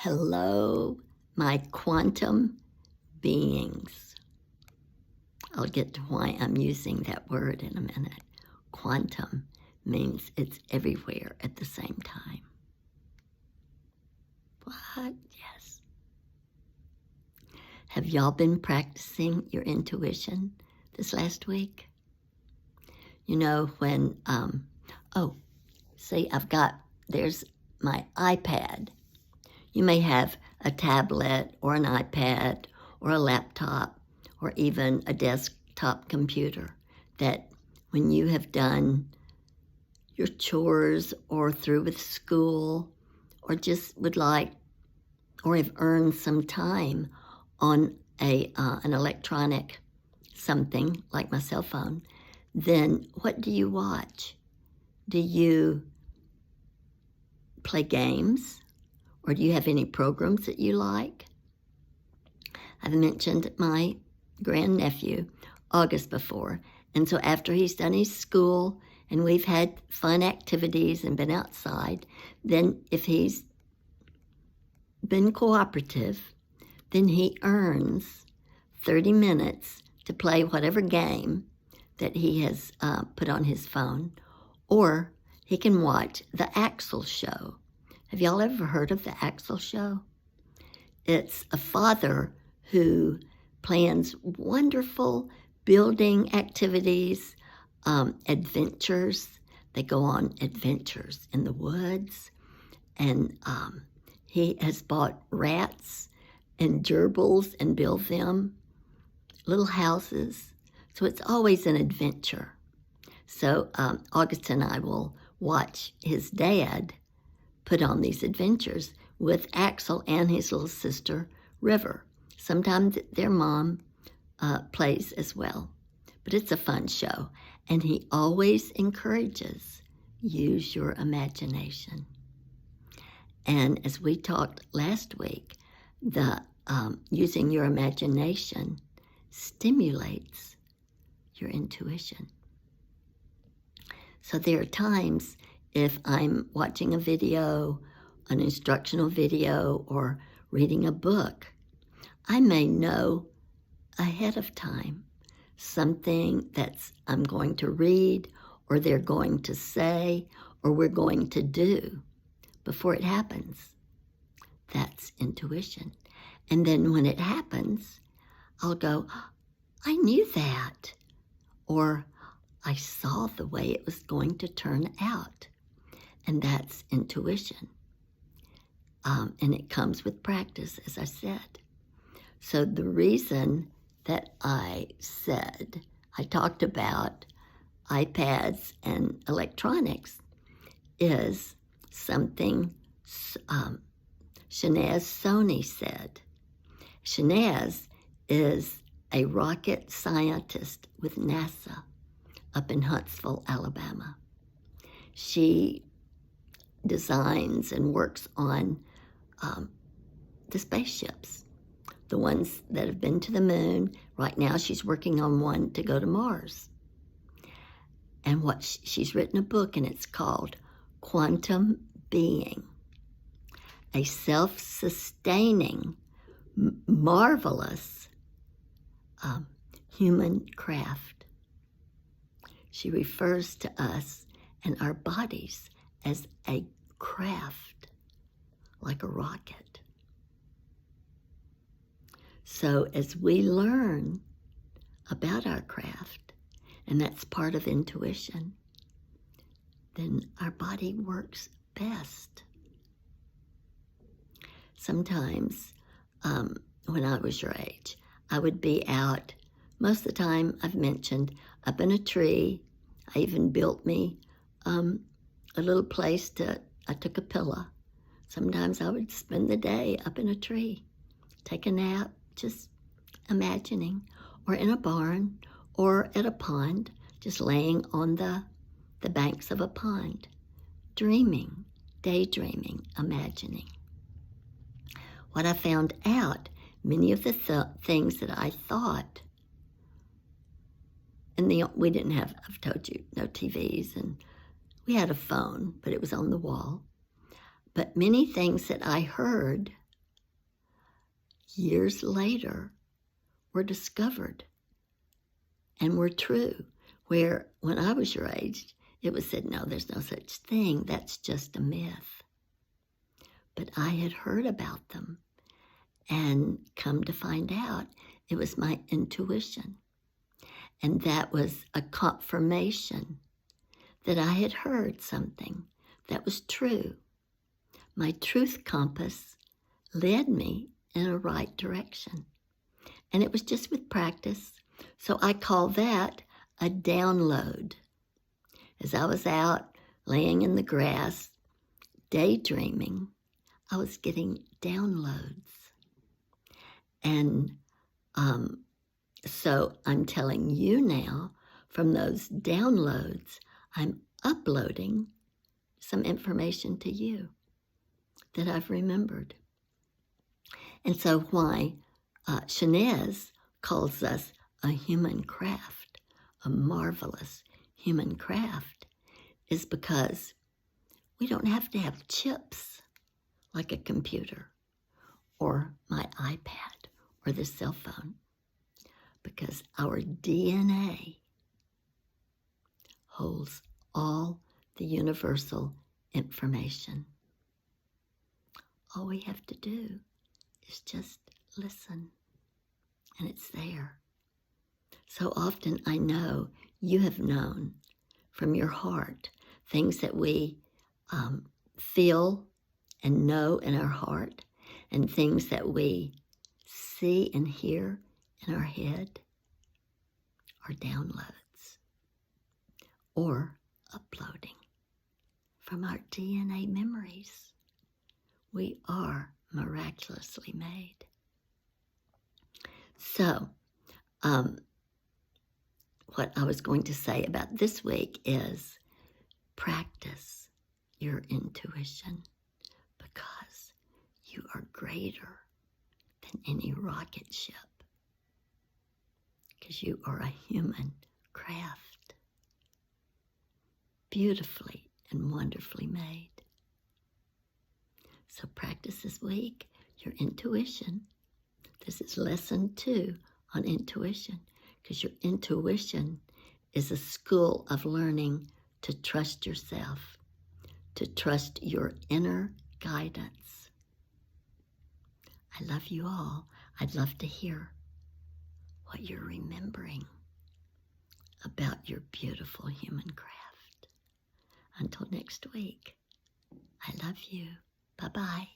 Hello, my quantum beings. I'll get to why I'm using that word in a minute. Quantum means it's everywhere at the same time. What? Yes. Have y'all been practicing your intuition this last week? You know, when, there's my iPad. You may have a tablet or an iPad or a laptop or even a desktop computer that when you have done your chores or through with school or just would like or have earned some time on an electronic something like my cell phone, then what do you watch? Do you play games? Or do you have any programs that you like? I've mentioned my grandnephew, August, before. And so after he's done his school and we've had fun activities and been outside, then if he's been cooperative, then he earns 30 minutes to play whatever game that he has put on his phone, or he can watch the Axel Show. Have y'all ever heard of the Axel Show? It's a father who plans wonderful building activities, adventures. They go on adventures in the woods, and he has bought rats and gerbils and built them little houses. So it's always an adventure. So August and I will watch his dad put on these adventures with Axel and his little sister, River. Sometimes their mom plays as well, but it's a fun show. And he always encourages, use your imagination. And as we talked last week, the using your imagination stimulates your intuition. So there are times if I'm watching a video, an instructional video, or reading a book, I may know ahead of time something I'm going to read, or they're going to say, or we're going to do before it happens. That's intuition. And then when it happens, I'll go, I knew that, or I saw the way it was going to turn out. And that's intuition. And it comes with practice, as I said. So the reason that I talked about iPads and electronics is something Shanaz Soni said. Shanaz is a rocket scientist with NASA up in Huntsville, Alabama. She designs and works on the spaceships, the ones that have been to the moon. Right now she's working on one to go to Mars. And she's written a book, and it's called Quantum Being, a self-sustaining, marvelous human craft. She refers to us and our bodies as a craft, like a rocket. So as we learn about our craft, and that's part of intuition, then our body works best. Sometimes, when I was your age, I would be out, most of the time I've mentioned, up in a tree. I even built me a little place I took a pillow. Sometimes I would spend the day up in a tree, take a nap, just imagining, or in a barn, or at a pond, just laying on the banks of a pond, dreaming, daydreaming, imagining. What I found out, many of the things that I thought, and we didn't have, I've told you, no TVs, and we had a phone, but it was on the wall. But many things that I heard years later were discovered and were true, where when I was your age, it was said, no, there's no such thing. That's just a myth. But I had heard about them and come to find out it was my intuition. And that was a confirmation that I had heard something that was true. My truth compass led me in a right direction. And it was just with practice. So I call that a download. As I was out laying in the grass, daydreaming, I was getting downloads. And so I'm telling you now, from those downloads, I'm uploading some information to you that I've remembered. And so why Shanez calls us a human craft, a marvelous human craft, is because we don't have to have chips like a computer or my iPad or the cell phone, because our DNA holds all the universal information. All we have to do is just listen, and it's there. So often I know you have known from your heart things that we feel and know in our heart, and things that we see and hear in our head are downloads or uploading from our DNA memories. We are miraculously made. So, what I was going to say about this week is practice your intuition, because you are greater than any rocket ship, because you are a human craft, beautifully and wonderfully made. So practice this week your intuition. This is lesson 2 on intuition, because your intuition is a school of learning to trust yourself, to trust your inner guidance. I love you all. I'd love to hear what you're remembering about your beautiful human craft. Until next week, I love you. Bye-bye.